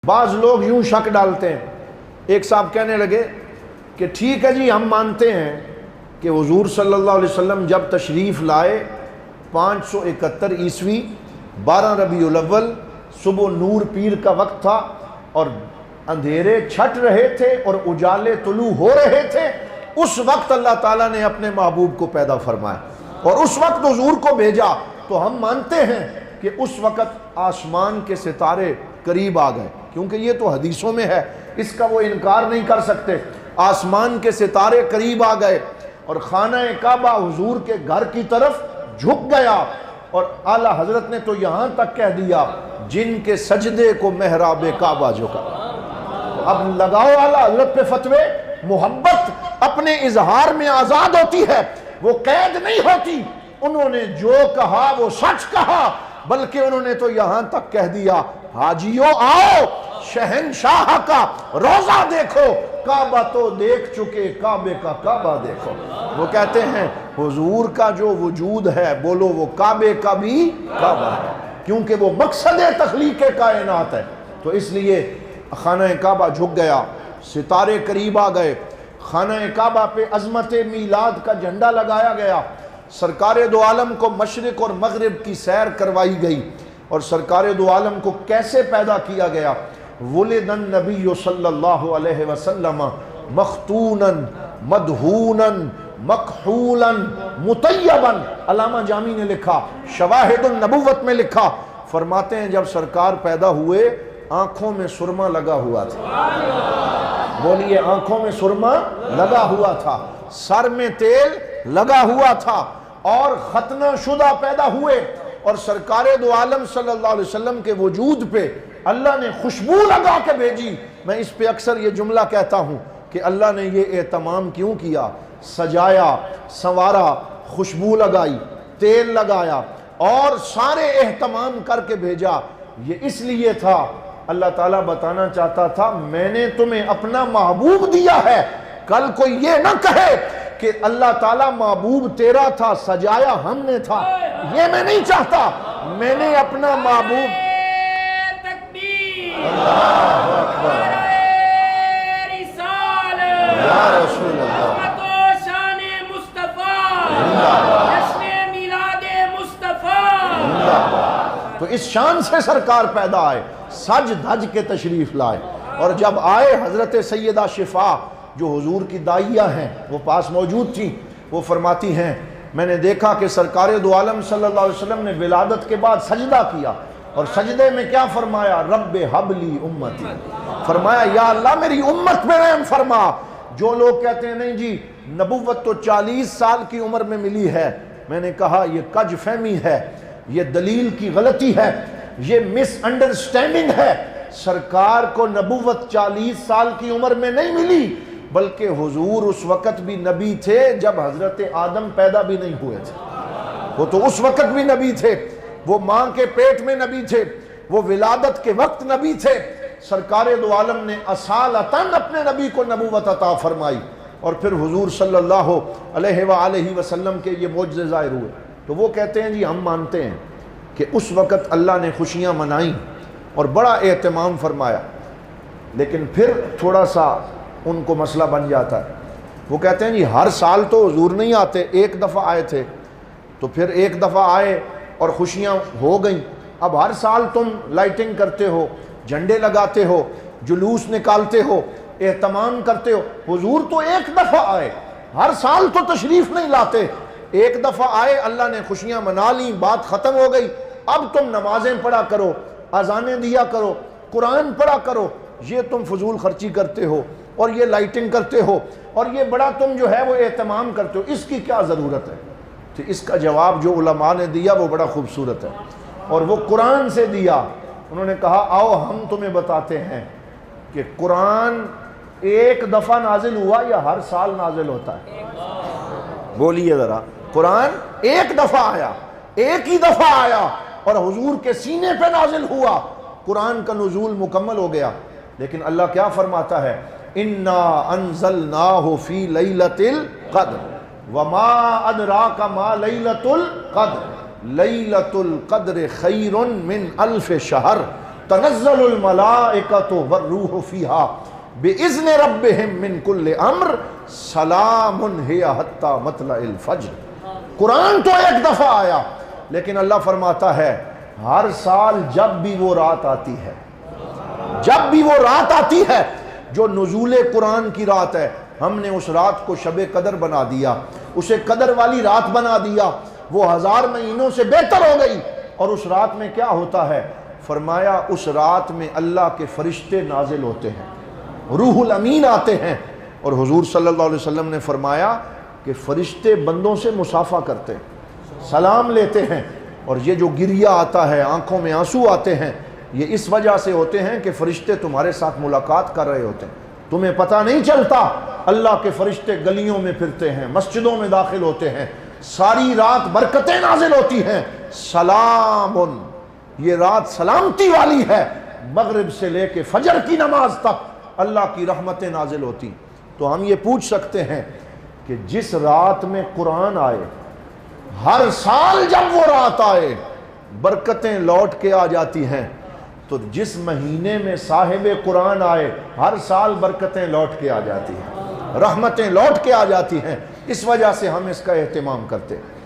بعض لوگ یوں شک ڈالتے ہیں، ایک صاحب کہنے لگے کہ ٹھیک ہے جی، ہم مانتے ہیں کہ حضور صلی اللہ علیہ وسلم جب تشریف لائے 571 عیسوی 12 ربیع الاول صبح نور پیر کا وقت تھا، اور اندھیرے چھٹ رہے تھے اور اجالے طلوع ہو رہے تھے، اس وقت اللہ تعالیٰ نے اپنے محبوب کو پیدا فرمایا اور اس وقت حضور کو بھیجا۔ تو ہم مانتے ہیں کہ اس وقت آسمان کے ستارے قریب آ گئے، کیونکہ یہ تو حدیثوں میں ہے، اس کا وہ انکار نہیں کر سکتے۔ آسمان کے ستارے قریب آ گئے اور خانہ کعبہ حضور کے گھر کی طرف جھک گیا، اور اعلیٰ حضرت نے تو یہاں تک کہہ دیا جن کے سجدے کو محراب کعبہ جھکا۔ اب لگاؤ اعلیٰ حضرت پہ فتوے۔ محبت اپنے اظہار میں آزاد ہوتی ہے، وہ قید نہیں ہوتی۔ انہوں نے جو کہا وہ سچ کہا، بلکہ انہوں نے تو یہاں تک کہہ دیا حاجیوں آؤ شہنشاہ کا روزہ دیکھو، کعبہ تو دیکھ چکے، کعبے کا کعبہ دیکھو۔ وہ کہتے ہیں حضور کا جو وجود ہے، بولو وہ کعبے کا بھی کعبہ ہے، کیونکہ وہ مقصد تخلیق کائنات ہے۔ تو اس لیے خانہ کعبہ جھک گیا، ستارے قریب آ گئے، خانہ کعبہ پہ عظمت میلاد کا جھنڈا لگایا گیا، سرکار دو عالم کو مشرق اور مغرب کی سیر کروائی گئی۔ اور سرکار دو عالم کو کیسے پیدا کیا گیا؟ ولد النبی صلی اللہ علیہ وسلم مختونا مدہونا مکحولا مطیبا۔ علامہ جامی نے لکھا، شواہد النبوت میں لکھا، فرماتے ہیں جب سرکار پیدا ہوئے آنکھوں میں سرما لگا ہوا تھا۔ بولیے، آنکھوں میں سرما لگا ہوا تھا، سر میں تیل لگا ہوا تھا، اور ختنہ شدہ پیدا ہوئے، اور سرکار دو عالم صلی اللہ علیہ وسلم کے وجود پہ اللہ نے خوشبو لگا کے بھیجی۔ میں اس پہ اکثر یہ جملہ کہتا ہوں کہ اللہ نے یہ اہتمام کیوں کیا، سجایا، سنوارا، خوشبو لگائی، تیل لگایا، اور سارے اہتمام کر کے بھیجا۔ یہ اس لیے تھا، اللہ تعالیٰ بتانا چاہتا تھا میں نے تمہیں اپنا محبوب دیا ہے، کل کوئی یہ نہ کہے کہ اللہ تعالیٰ محبوب تیرا تھا، سجایا ہم نے تھا۔ یہ میں نہیں چاہتا، میں نے اپنا محبوب۔ اللہ اکبر، یا رسول اللہ، تو اس شان سے سرکار پیدا آئے، سج دھج کے تشریف لائے۔ اور جب آئے حضرت سیدہ شفا جو حضور کی دائیہ ہیں وہ پاس موجود تھی، وہ فرماتی ہیں میں نے دیکھا کہ سرکار دو عالم صلی اللہ علیہ وسلم نے ولادت کے بعد سجدہ کیا، اور سجدے میں کیا فرمایا؟ رب حب لی امتی، فرمایا یا اللہ میری امت پہ رحم فرما۔ جو لوگ کہتے ہیں نہیں جی نبوت تو 40 سال کی عمر میں ملی ہے، میں نے کہا یہ کج فہمی ہے، یہ دلیل کی غلطی ہے، یہ مس انڈرسٹینڈنگ ہے۔ سرکار کو نبوت 40 سال کی عمر میں نہیں ملی، بلکہ حضور اس وقت بھی نبی تھے جب حضرت آدم پیدا بھی نہیں ہوئے تھے۔ وہ تو اس وقت بھی نبی تھے، وہ ماں کے پیٹ میں نبی تھے، وہ ولادت کے وقت نبی تھے۔ سرکار دو عالم نے اصالتاً اپنے نبی کو نبوت عطا فرمائی، اور پھر حضور صلی اللہ علیہ وآلہ وسلم کے یہ معجزے ظاہر ہوئے۔ تو وہ کہتے ہیں جی ہم مانتے ہیں کہ اس وقت اللہ نے خوشیاں منائیں اور بڑا اہتمام فرمایا، لیکن پھر تھوڑا سا ان کو مسئلہ بن جاتا ہے۔ وہ کہتے ہیں جی ہر سال تو حضور نہیں آتے، ایک دفعہ آئے تھے، تو پھر ایک دفعہ آئے اور خوشیاں ہو گئیں، اب ہر سال تم لائٹنگ کرتے ہو، جھنڈے لگاتے ہو، جلوس نکالتے ہو، اہتمام کرتے ہو۔ حضور تو ایک دفعہ آئے، ہر سال تو تشریف نہیں لاتے، ایک دفعہ آئے، اللہ نے خوشیاں منا لیں، بات ختم ہو گئی۔ اب تم نمازیں پڑھا کرو، اذانیں دیا کرو، قرآن پڑھا کرو، یہ تم فضول خرچی کرتے ہو اور یہ لائٹنگ کرتے ہو اور یہ بڑا تم جو ہے وہ اہتمام کرتے ہو، اس کی کیا ضرورت ہے؟ تو اس کا جواب جو علماء نے دیا وہ بڑا خوبصورت ہے، اور وہ قرآن سے دیا۔ انہوں نے کہا آؤ ہم تمہیں بتاتے ہیں کہ قرآن ایک دفعہ نازل ہوا یا ہر سال نازل ہوتا ہے؟ بولیے ذرا، قرآن ایک دفعہ آیا، ایک ہی دفعہ آیا اور حضور کے سینے پہ نازل ہوا، قرآن کا نزول مکمل ہو گیا۔ لیکن اللہ کیا فرماتا ہے؟ اِنَّا أَنزَلْنَاهُ فِي لَيْلَةِ الْقَدْرِ وَمَا أَدْرَاكَ مَا لَيْلَةُ الْقَدْرِ لَيْلَةُ الْقَدْرِ خَيْرٌ مِّنْ أَلْفِ شَهْرٍ تنزل الملائکۃ والروح فیہا بِإِذْنِ رَبِّهِمْ مِنْ كُلِّ أَمْرٍ سَلَامٌ هِيَ حَتَّى مَطْلَعِ الْفَجْرِ۔ قرآن تو ایک دفعہ آیا، لیکن اللہ فرماتا ہے ہر سال جب بھی وہ رات آتی ہے، جب بھی وہ رات آتی ہے جو نزول قرآن کی رات ہے، ہم نے اس رات کو شب قدر بنا دیا، اسے قدر والی رات بنا دیا، وہ 1000 مہینوں سے بہتر ہو گئی۔ اور اس رات میں کیا ہوتا ہے؟ فرمایا اس رات میں اللہ کے فرشتے نازل ہوتے ہیں، روح الامین آتے ہیں، اور حضور صلی اللہ علیہ وسلم نے فرمایا کہ فرشتے بندوں سے مصافحہ کرتے ہیں، سلام لیتے ہیں، اور یہ جو گریہ آتا ہے، آنکھوں میں آنسو آتے ہیں، یہ اس وجہ سے ہوتے ہیں کہ فرشتے تمہارے ساتھ ملاقات کر رہے ہوتے ہیں، تمہیں پتہ نہیں چلتا۔ اللہ کے فرشتے گلیوں میں پھرتے ہیں، مسجدوں میں داخل ہوتے ہیں، ساری رات برکتیں نازل ہوتی ہیں۔ سلام، یہ رات سلامتی والی ہے، مغرب سے لے کے فجر کی نماز تک اللہ کی رحمتیں نازل ہوتی۔ تو ہم یہ پوچھ سکتے ہیں کہ جس رات میں قرآن آئے، ہر سال جب وہ رات آئے برکتیں لوٹ کے آ جاتی ہیں، تو جس مہینے میں صاحب قرآن آئے ہر سال برکتیں لوٹ کے آ جاتی ہیں، رحمتیں لوٹ کے آ جاتی ہیں۔ اس وجہ سے ہم اس کا اہتمام کرتے ہیں۔